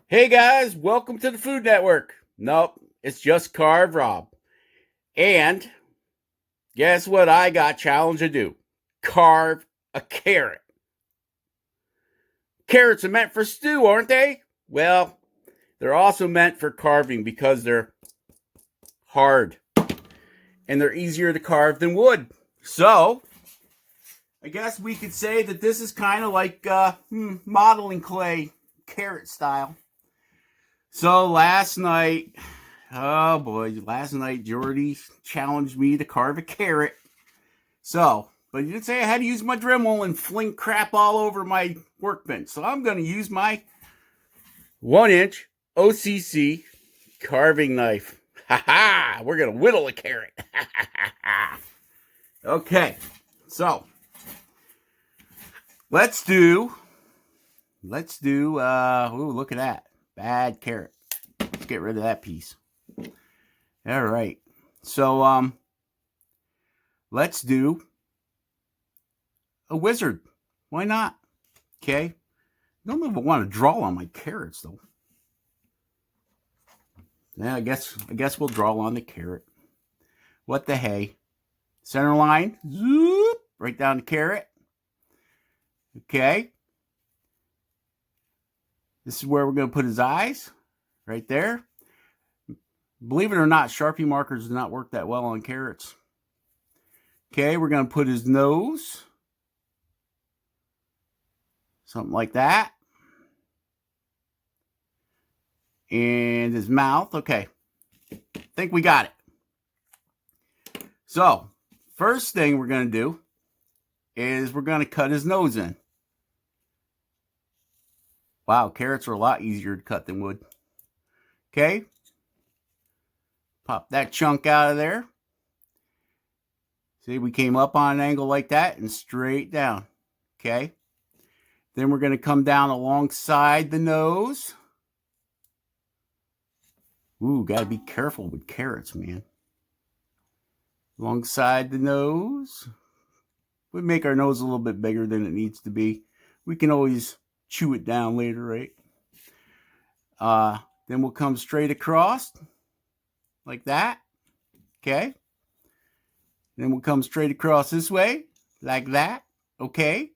Hey guys, welcome to the Food Network. Nope, it's just Carve Rob. And guess what I got challenged to do? Carve a carrot. Carrots are meant for stew, aren't they? Well, they're also meant for carving because they're hard and they're easier to carve than wood. So, I guess we could say that this is kind of like modeling clay, carrot style. So last night, oh boy, last night Jordy challenged me to carve a carrot. But he didn't say I had to use my dremel and fling crap all over my workbench. So I'm going to use my 1-inch OCC carving knife. Ha ha! We're going to whittle a carrot. Okay, so let's do, ooh, look at that. Bad carrot. Let's get rid of that piece. All right. So, let's do a wizard. Why not? Okay. I don't know if I want to draw on my carrots, though. Yeah, I guess we'll draw on the carrot. What the hey? Center line. Zoop. Right down the carrot. Okay. This is where we're going to put his eyes. Right there. Believe it or not, Sharpie markers do not work that well on carrots. Okay, we're going to put his nose. Something like that. And his mouth. Okay. I think we got it. So, first thing we're going to do is we're going to cut his nose in. Wow, carrots are a lot easier to cut than wood. Okay. Pop that chunk out of there. See, we came up on an angle like that and straight down. Okay. Then we're going to come down alongside the nose. Ooh, got to be careful with carrots, man. Alongside the nose. We make our nose a little bit bigger than it needs to be. We can always chew it down later, right? Then we'll come straight across like that. Okay. Then we'll come straight across this way like that. Okay.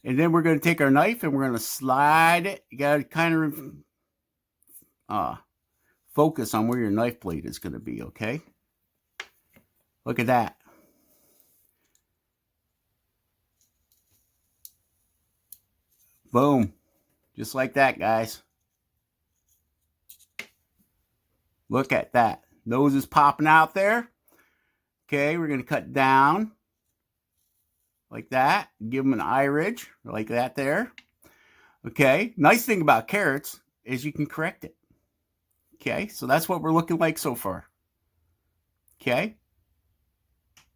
And then we're going to take our knife and we're going to slide it. You got to kind of focus on where your knife blade is going to be, okay? Look at that. Boom. Just like that, guys. Look at that. Nose is popping out there. Okay, we're going to cut down like that. Give them an eye ridge like that there. Okay, nice thing about carrots is you can correct it. Okay, so that's what we're looking like so far. Okay.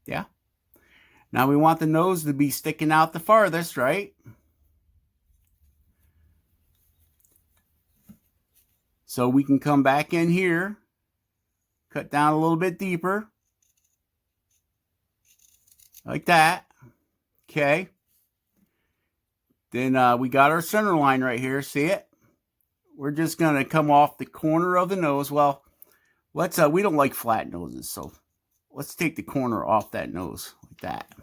Yeah. Now we want the nose to be sticking out the farthest, right? So we can come back in here, cut down a little bit deeper, like that. Okay. Then we got our center line right here. See it? We're just going to come off the corner of the nose. Well, let's, we don't like flat noses, so let's take the corner off that nose like that.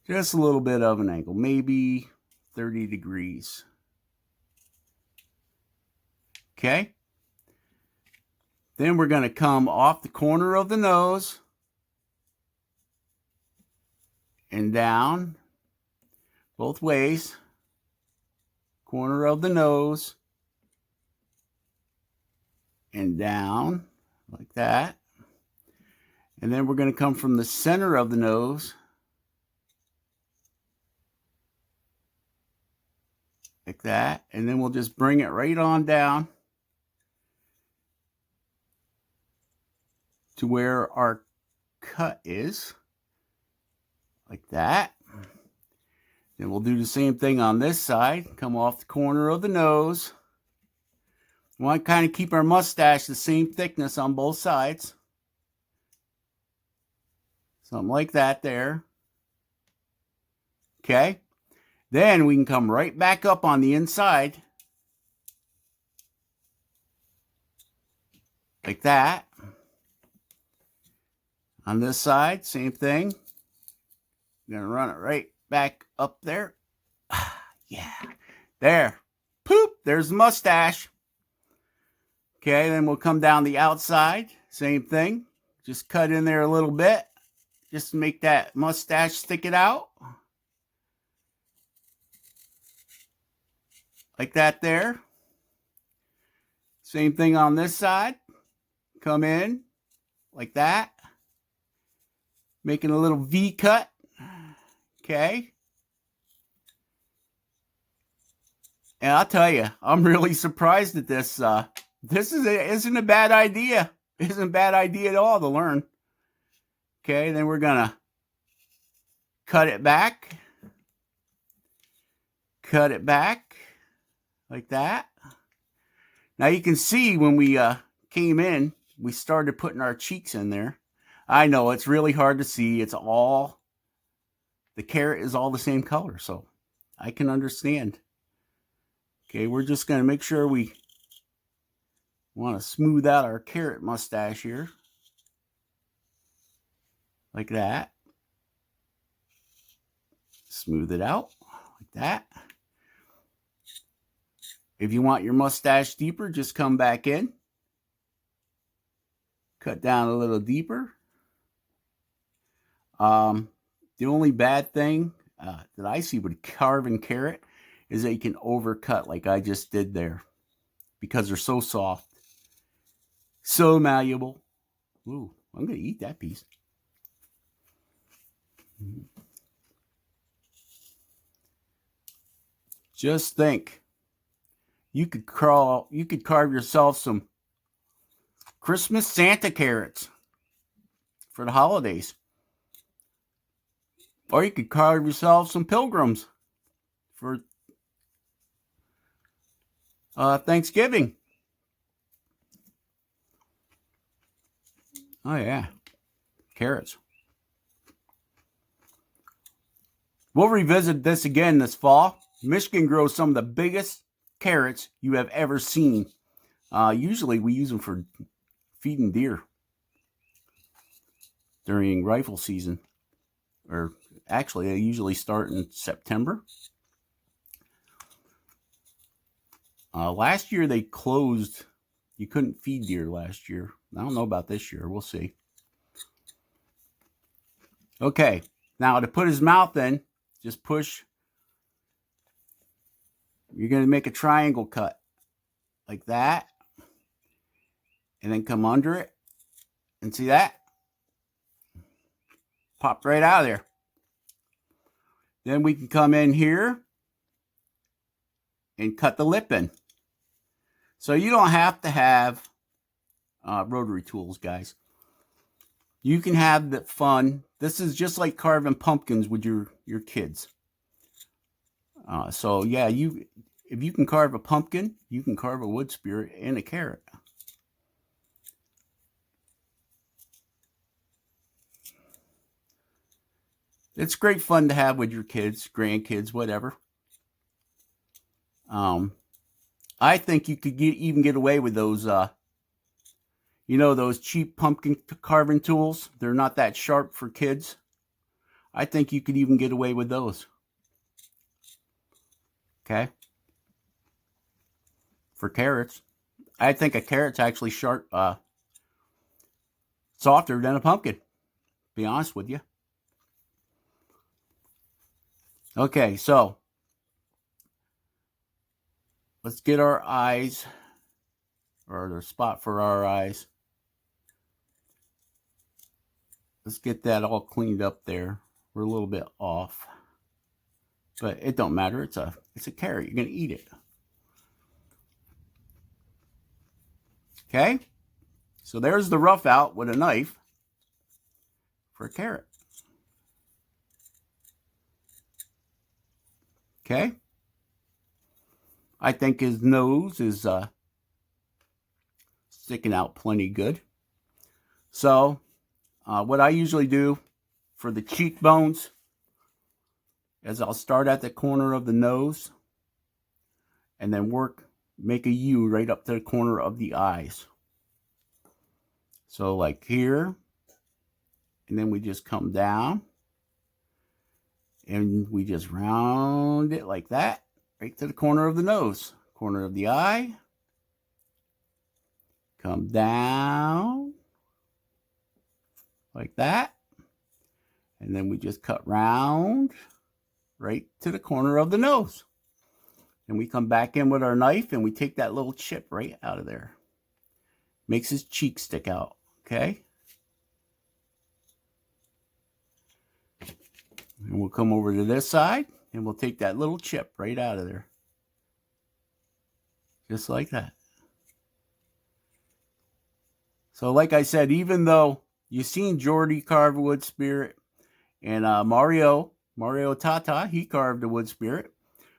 Just a little bit of an angle, maybe 30 degrees. Okay. Then we're going to come off the corner of the nose and down both ways. Corner of the nose and down like that. And then we're going to come from the center of the nose like that. And then we'll just bring it right on down to where our cut is, like that. Then we'll do the same thing on this side. Come off the corner of the nose. We want to kind of keep our mustache the same thickness on both sides. Something like that there. Okay. Then we can come right back up on the inside like that. On this side, same thing. I'm going to run it right back up there. Yeah. There. Poop. There's the mustache. Okay, then we'll come down the outside. Same thing. Just cut in there a little bit. Just to make that mustache stick it out. Like that there. Same thing on this side. Come in. Like that. Making a little V cut. Okay. And I'll tell you, I'm really surprised at this. This isn't a bad idea. It isn't a bad idea at all to learn. Okay, then we're gonna cut it back. Cut it back like that. Now you can see when we came in, we started putting our cheeks in there. I know it's really hard to see. It's all, the carrot is all the same color, so I can understand. Okay, we're just going to make sure we want to smooth out our carrot mustache here. Like that. Smooth it out like that. If you want your mustache deeper, just come back in. Cut down a little deeper. The only bad thing that I see with carving carrot is that you can overcut like I just did there because they're so soft, so malleable. Ooh, I'm going to eat that piece. Just think, you could carve yourself some Christmas Santa carrots for the holidays. Or you could carve yourself some pilgrims for Thanksgiving. Oh yeah, carrots. We'll revisit this again this fall. Michigan grows some of the biggest carrots you have ever seen. Usually we use them for feeding deer during rifle season. Or actually, they usually start in September. Last year they closed. You couldn't feed deer last year. I don't know about this year. We'll see. Okay, now to put his mouth in, just push. You're going to make a triangle cut like that. And then come under it. And see that? Popped right out of there. Then we can come in here and cut the lip in. So you don't have to have rotary tools, guys. You can have the fun. This is just like carving pumpkins with your kids. So yeah, if you can carve a pumpkin, you can carve a wood spirit and a carrot. It's great fun to have with your kids, grandkids, whatever. I think you could even get away with those, those cheap pumpkin carving tools. They're not that sharp for kids. I think you could even get away with those. Okay. For carrots. I think a carrot's actually sharp, softer than a pumpkin. To be honest with you. Okay, so let's get our eyes, or the spot for our eyes. Let's get that all cleaned up there. We're a little bit off, but it don't matter. It's a carrot. You're gonna eat it. Okay, so there's the rough out with a knife for a carrot. Okay. I think his nose is sticking out plenty good. So what I usually do for the cheekbones is I'll start at the corner of the nose and then make a U right up to the corner of the eyes. So like here, and then we just come down and we just round it like that, right to the corner of the nose, corner of the eye. Come down like that. And then we just cut round right to the corner of the nose. And we come back in with our knife and we take that little chip right out of there. Makes his cheek stick out, okay? And we'll come over to this side and we'll take that little chip right out of there. Just like that. So like I said, even though you've seen Jordy carve a wood spirit and Mario Tata, he carved a wood spirit,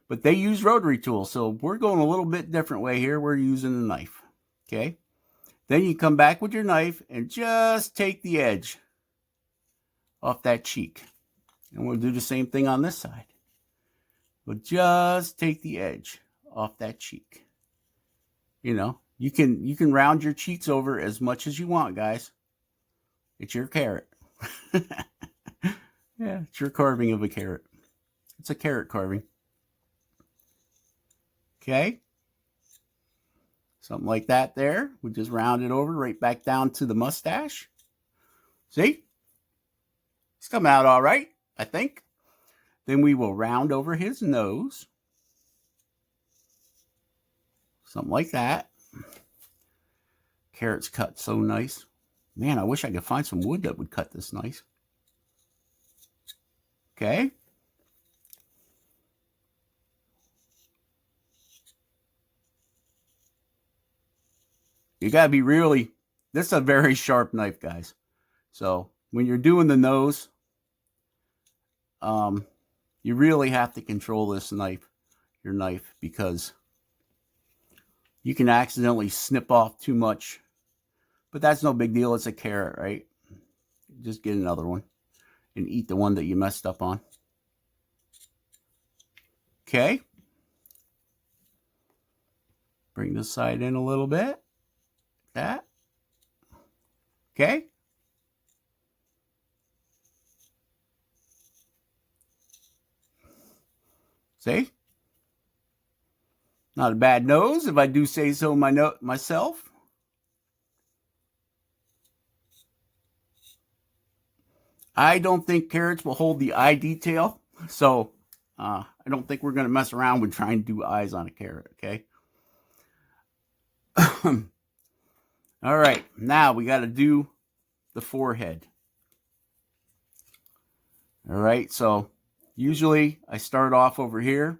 but they use rotary tools. So we're going a little bit different way here. We're using a knife, okay? Then you come back with your knife and just take the edge off that cheek. And we'll do the same thing on this side. We'll just take the edge off that cheek. You know, you can round your cheeks over as much as you want, guys. It's your carrot. Yeah, it's your carving of a carrot. It's a carrot carving. Okay. Something like that there. We just round it over right back down to the mustache. See? It's coming out all right, I think. Then we will round over his nose. Something like that. Carrot's cut so nice. Man, I wish I could find some wood that would cut this nice. Okay. You got to be really, this is a very sharp knife, guys. So when you're doing the nose, you really have to control this knife, your knife, because you can accidentally snip off too much. But that's no big deal. It's a carrot, right? Just get another one and eat the one that you messed up on. Okay. Bring this side in a little bit. That. Okay. See? Not a bad nose, if I do say so myself. I don't think carrots will hold the eye detail, so I don't think we're going to mess around with trying to do eyes on a carrot, okay? All right, now we got to do the forehead. All right, so usually I start off over here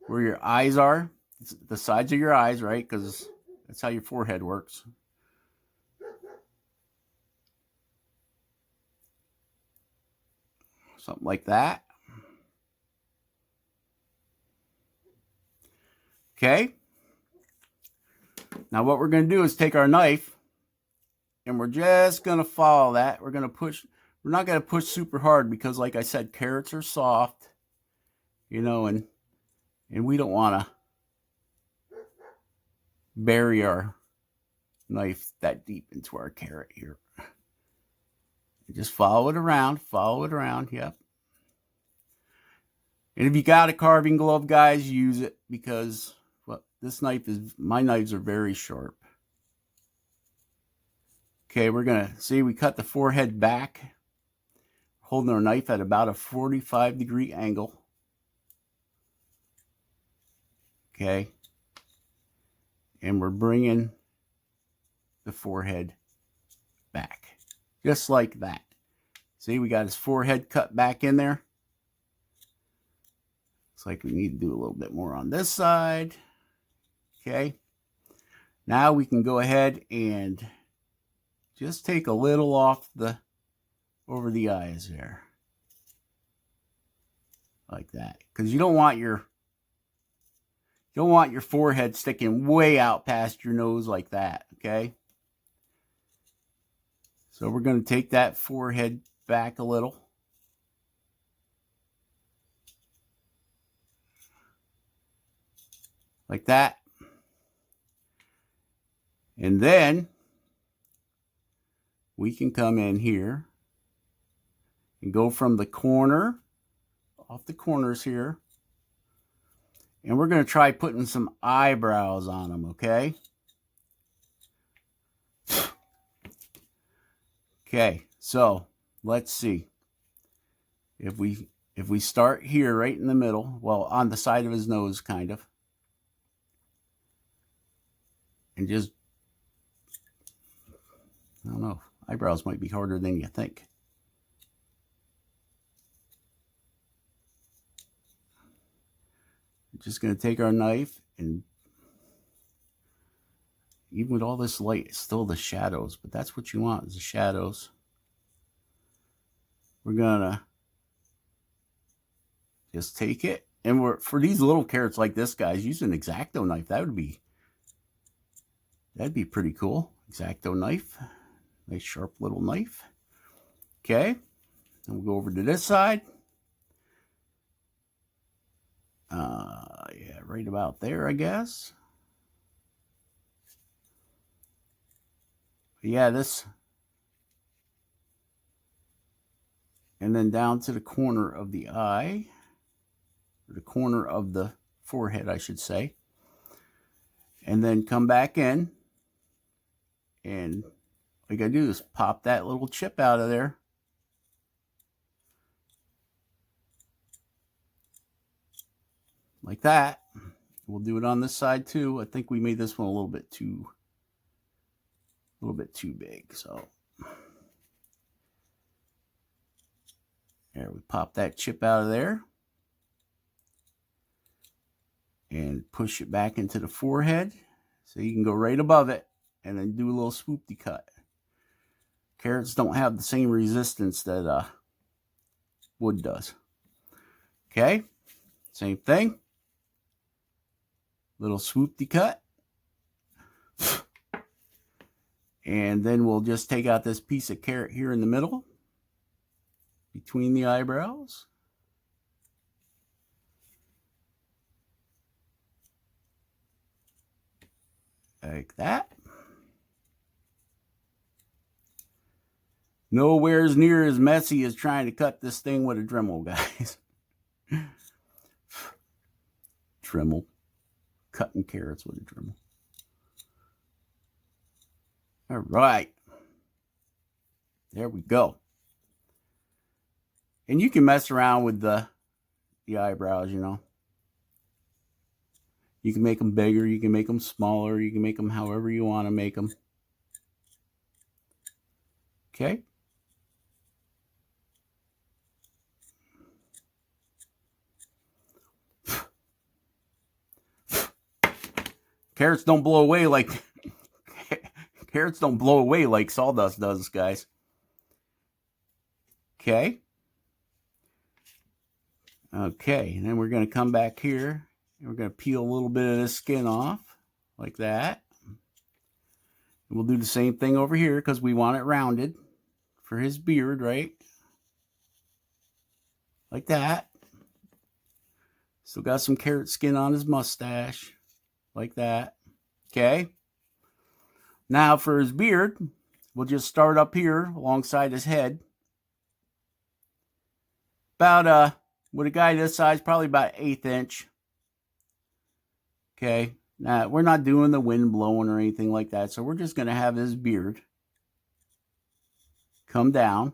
where your eyes are, the sides of your eyes, right? Because that's how your forehead works. Something like that. Okay. Now what we're going to do is take our knife and we're just going to follow that. We're going to push. We're not going to push super hard because, like I said, carrots are soft, you know, and we don't want to bury our knife that deep into our carrot here. Just follow it around, yep. And if you got a carving glove, guys, use it because, well, my knives are very sharp. Okay, we're going to see we cut the forehead back, holding our knife at about a 45-degree angle. Okay. And we're bringing the forehead back. Just like that. See, we got his forehead cut back in there. Looks like we need to do a little bit more on this side. Okay. Now we can go ahead and just take a little off over the eyes there. Like that. Because you don't want your forehead sticking way out past your nose like that, okay? So we're going to take that forehead back a little. Like that. And then we can come in here and go from the corner, off the corners here, and we're going to try putting some eyebrows on them, okay? Okay, so let's see. If we start here right in the middle, well, on the side of his nose, kind of, and just, I don't know, eyebrows might be harder than you think. We're just going to take our knife, and even with all this light, it's still the shadows, but that's what you want, is the shadows. We're going to just take it, and we're, for these little carrots like this, guys, use an X-Acto knife. That'd be pretty cool. X-Acto knife, nice sharp little knife. Okay, and we'll go over to this side. Yeah, right about there, I guess. Yeah, this, and then down to the corner of the eye, or the corner of the forehead, I should say, and then come back in, and all you gotta do is pop that little chip out of there. Like that. We'll do it on this side too. I think we made this one a little bit too big. So there, we pop that chip out of there and push it back into the forehead so you can go right above it and then do a little swoopty cut. Carrots don't have the same resistance that wood does. Okay, same thing. Little swoopty cut. And then we'll just take out this piece of carrot here in the middle, between the eyebrows. Like that. Nowhere's near as messy as trying to cut this thing with a dremel, guys. Dremel. Cutting carrots with a dremel. All right. There we go. And you can mess around with the eyebrows, you know. You can make them bigger, you can make them smaller, you can make them however you want to make them. Okay. Carrots don't blow away like sawdust does, guys. Okay. Okay, and then we're going to come back here and we're going to peel a little bit of this skin off like that. And we'll do the same thing over here because we want it rounded for his beard, right? Like that. Still got some carrot skin on his mustache. Like that. Okay. Now for his beard, we'll just start up here alongside his head. About, with a guy this size, probably about 1/8 inch. Okay. Now, we're not doing the wind blowing or anything like that, so we're just going to have his beard come down.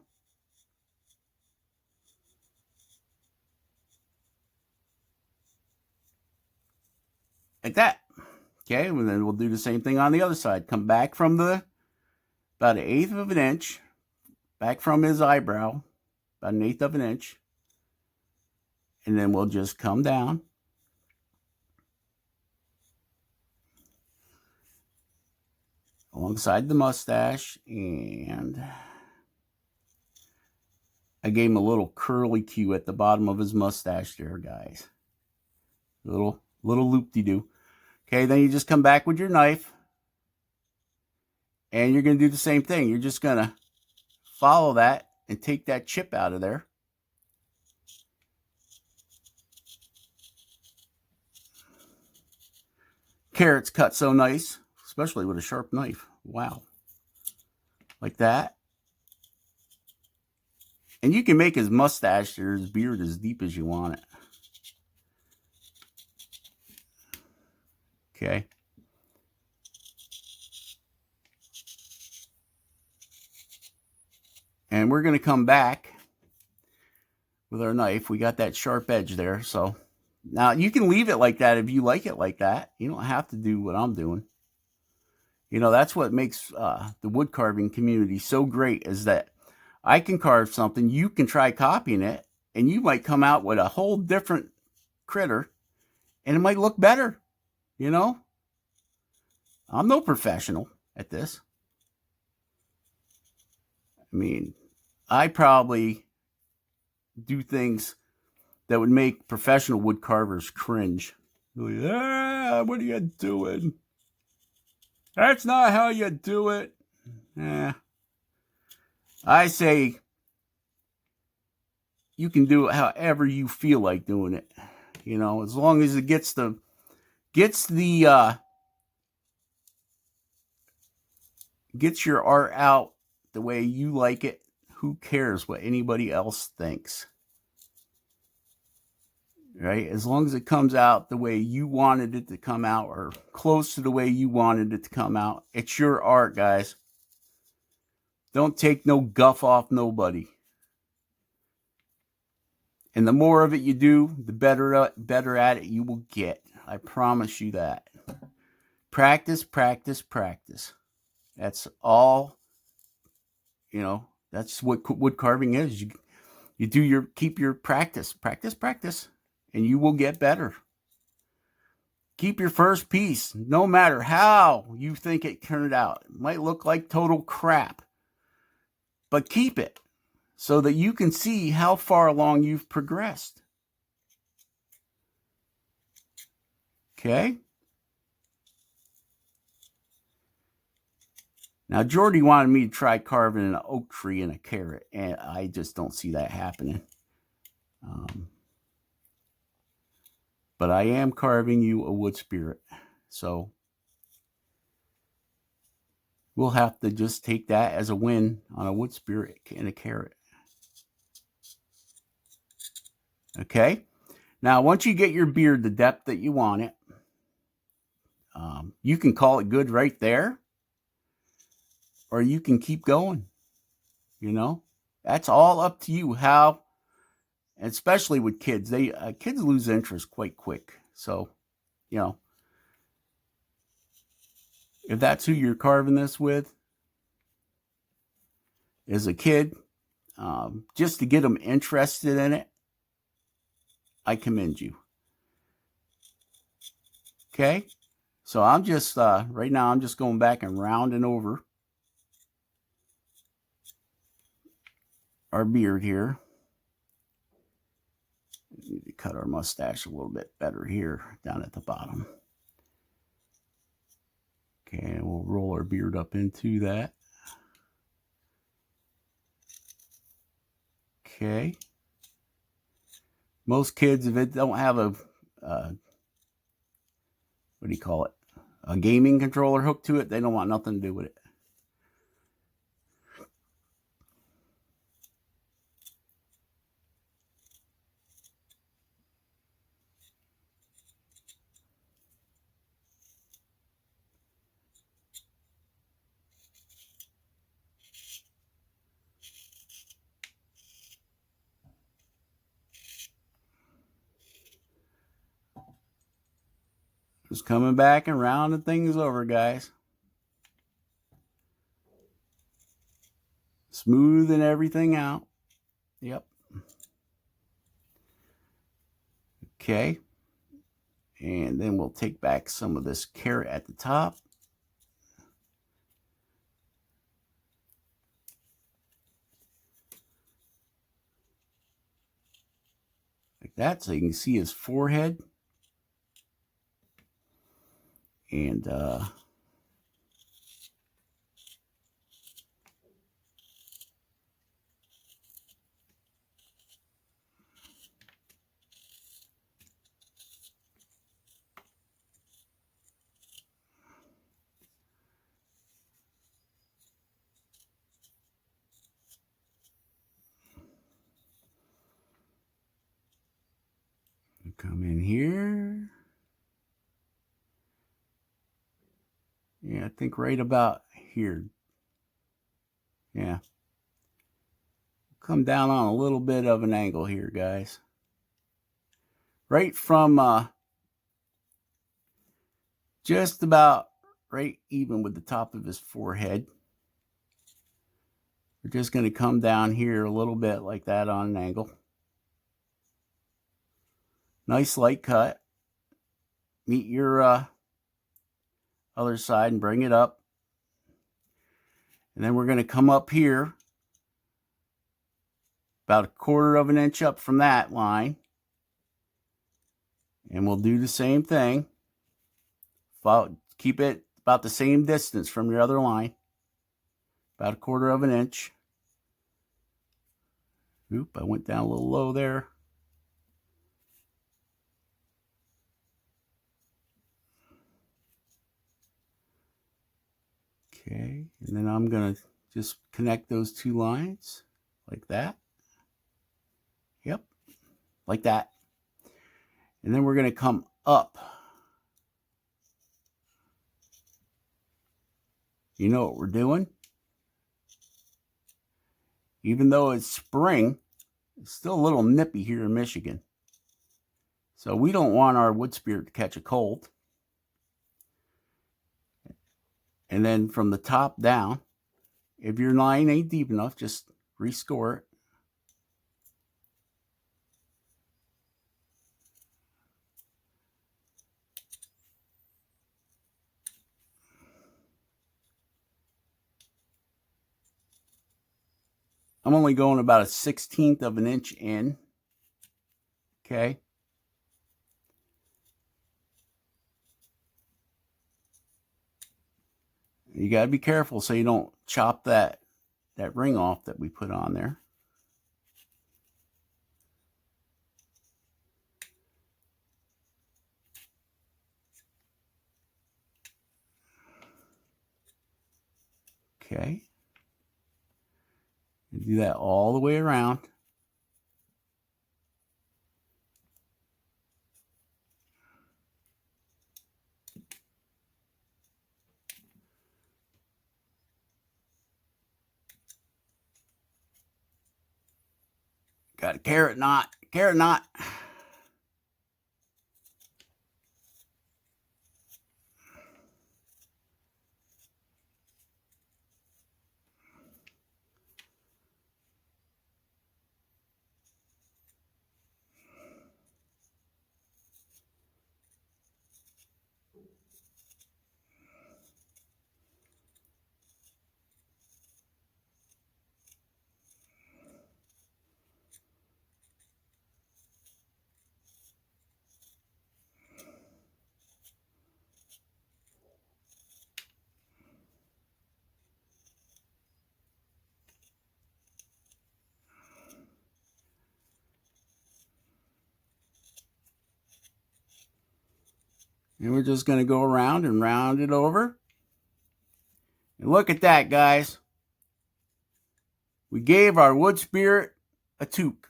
Like that. Okay, and then we'll do the same thing on the other side. Come back from the, about 1/8 of an inch, back from his eyebrow, about 1/8 of an inch. And then we'll just come down. Alongside the mustache, and I gave him a little curly cue at the bottom of his mustache there, guys. Little loop-de-doo. Okay, then you just come back with your knife, and you're going to do the same thing. You're just going to follow that and take that chip out of there. Carrots cut so nice, especially with a sharp knife. Wow. Like that. And you can make his mustache or his beard as deep as you want it. Okay. And we're going to come back with our knife. We got that sharp edge there. So now you can leave it like that if you like it like that. You don't have to do what I'm doing. You know, that's what makes the wood carving community so great, is that I can carve something, you can try copying it, and you might come out with a whole different critter, and it might look better. You know, I'm no professional at this. I mean, I probably do things that would make professional wood carvers cringe. Like, what are you doing? That's not how you do it. I say you can do it however you feel like doing it. You know, as long as it gets your art out the way you like it. Who cares what anybody else thinks? Right? As long as it comes out the way you wanted it to come out, or close to the way you wanted it to come out, it's your art, guys. Don't take no guff off nobody. And the more of it you do, the better at it you will get. I promise you that. Practice, practice, practice. That's all. You know, that's what wood carving is. You keep your practice, and you will get better. Keep your first piece, no matter how you think it turned out. It might look like total crap, but keep it so that you can see how far along you've progressed. Okay? Now, Jordy wanted me to try carving an oak tree and a carrot, and I just don't see that happening. But I am carving you a wood spirit, so we'll have to just take that as a win on a wood spirit and a carrot. Okay? Now, once you get your beard the depth that you want it, you can call it good right there, or you can keep going. You know, that's all up to you. How, especially with kids, kids lose interest quite quick. So, you know, if that's who you're carving this with, as a kid, just to get them interested in it, I commend you. Okay, so I'm just right now I'm just going back and rounding over our beard here. We need to cut our mustache a little bit better here down at the bottom. Okay, and we'll roll our beard up into that. Okay. Most kids, if it don't have a what do you call it? A gaming controller hooked to it, they don't want nothing to do with it. Just coming back and rounding things over, guys. Smoothing everything out. Yep. Okay. And then we'll take back some of this carrot at the top. Like that, so you can see his forehead. And Come in here. Yeah, I think right about here. Yeah. Come down on a little bit of an angle here, guys. Right from just about right even with the top of his forehead. We're just going to come down here a little bit like that on an angle. Nice light cut. Meet your other side and bring it up. And then we're going to come up here about 1/4 of an inch up from that line. And we'll do the same thing. Keep it about the same distance from your other line. About 1/4 of an inch. Oop, I went down a little low there. Okay, and then I'm going to just connect those two lines like that. Yep, like that. And then we're going to come up. You know what we're doing? Even though it's spring, it's still a little nippy here in Michigan. So we don't want our wood spirit to catch a cold. And then from the top down, if your line ain't deep enough, just rescore it. I'm only going about a 1/16 of an inch in. Okay. You got to be careful so you don't chop that ring off that we put on there. Okay. And do that all the way around. Got a carrot knot. Carrot knot. And we're just going to go around and round it over. And look at that, guys. We gave our wood spirit a toque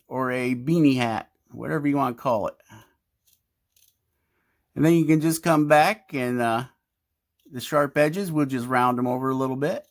or a beanie hat, whatever you want to call it. And then you can just come back and the sharp edges, we'll just round them over a little bit.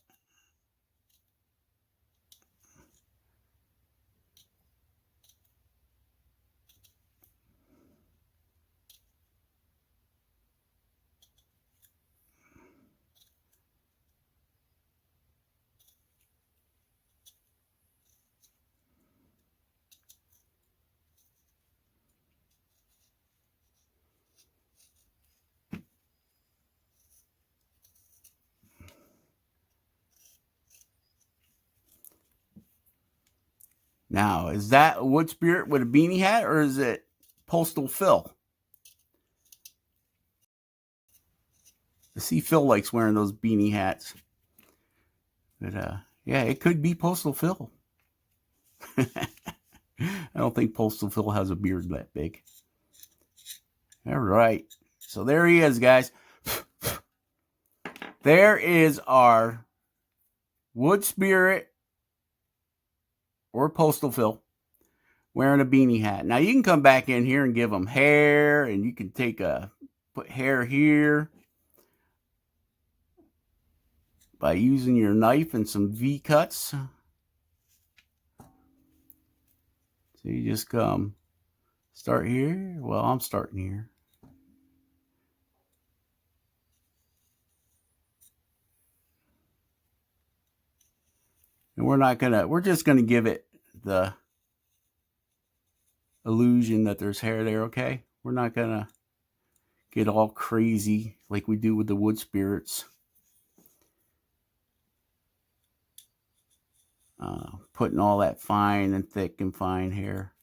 Now, is that a wood spirit with a beanie hat or is it Postal Phil? I see Phil likes wearing those beanie hats. But yeah, it could be Postal Phil. I don't think Postal Phil has a beard that big. All right. So there he is, guys. There is our wood spirit or Postal Phil wearing a beanie hat. Now you can come back in here and give them hair, and you can put hair here by using your knife and some V-cuts. So you just come start here. Well, I'm starting here. And we're just gonna give it the illusion that there's hair there, okay? We're not gonna get all crazy like we do with the wood spirits. Putting all that fine and thick and fine hair.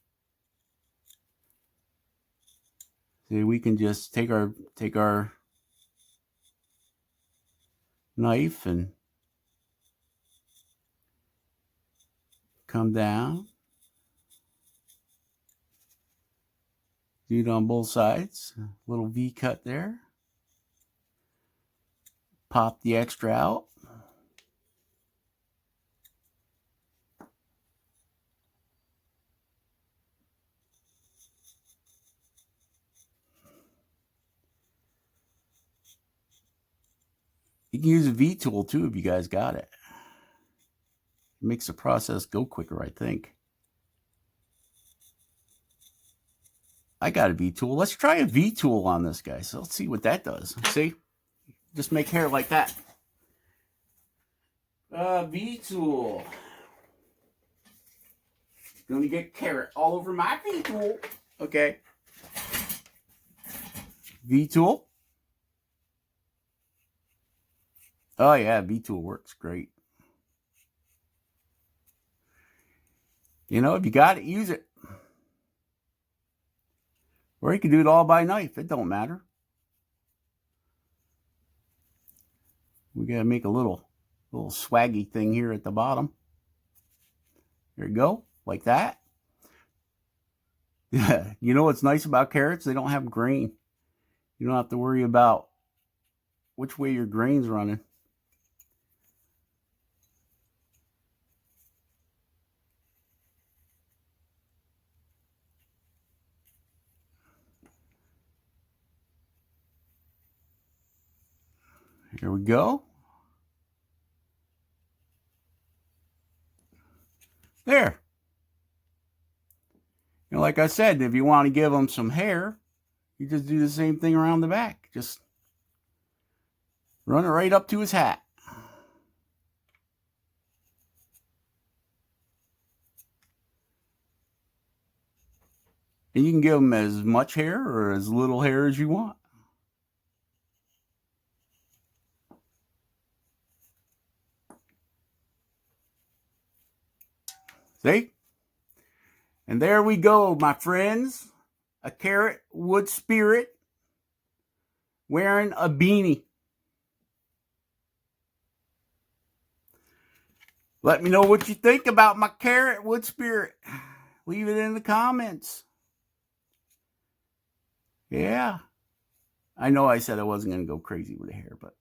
See, we can just take our knife and come down. Do it on both sides. A little V cut there. Pop the extra out. You can use a V tool too if you guys got it. It makes the process go quicker, I think. I got a V tool. Let's try a V tool on this guy. So let's see what that does. See? Just make hair like that. V tool. Gonna get carrot all over my V tool. Okay. V tool. Oh yeah, V tool works great. You know, if you got it, use it. Or you can do it all by knife. It don't matter. We gotta make a little swaggy thing here at the bottom. There you go, like that. Yeah, you know what's nice about carrots? They don't have grain. You don't have to worry about which way your grain's running. Here we go. There. You know, like I said, if you want to give them some hair, you just do the same thing around the back. Just run it right up to his hat. And you can give him as much hair or as little hair as you want. See? And there we go, my friends. A carrot wood spirit wearing a beanie. Let me know what you think about my carrot wood spirit. Leave it in the comments. Yeah. I know I said I wasn't going to go crazy with the hair, but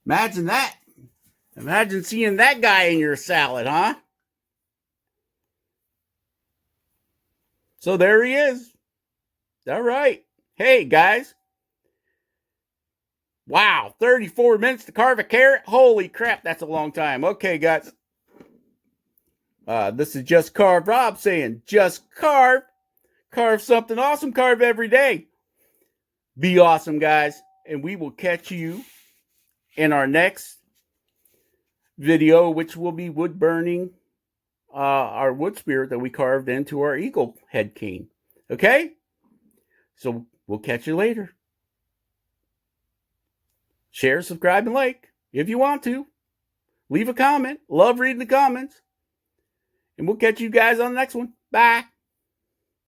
imagine that. Imagine seeing that guy in your salad, huh? So there he is. All right. Hey, guys. Wow, 34 minutes to carve a carrot? Holy crap, that's a long time. Okay, guys. This is Just Carve Rob saying, just carve. Carve something awesome. Carve every day. Be awesome, guys. And we will catch you in our next video, which will be wood burning our wood spirit that we carved into our eagle head cane. Okay? So we'll catch you later. Share, subscribe, and like if you want to. Leave a comment. Love reading the comments. And we'll catch you guys on the next one. Bye.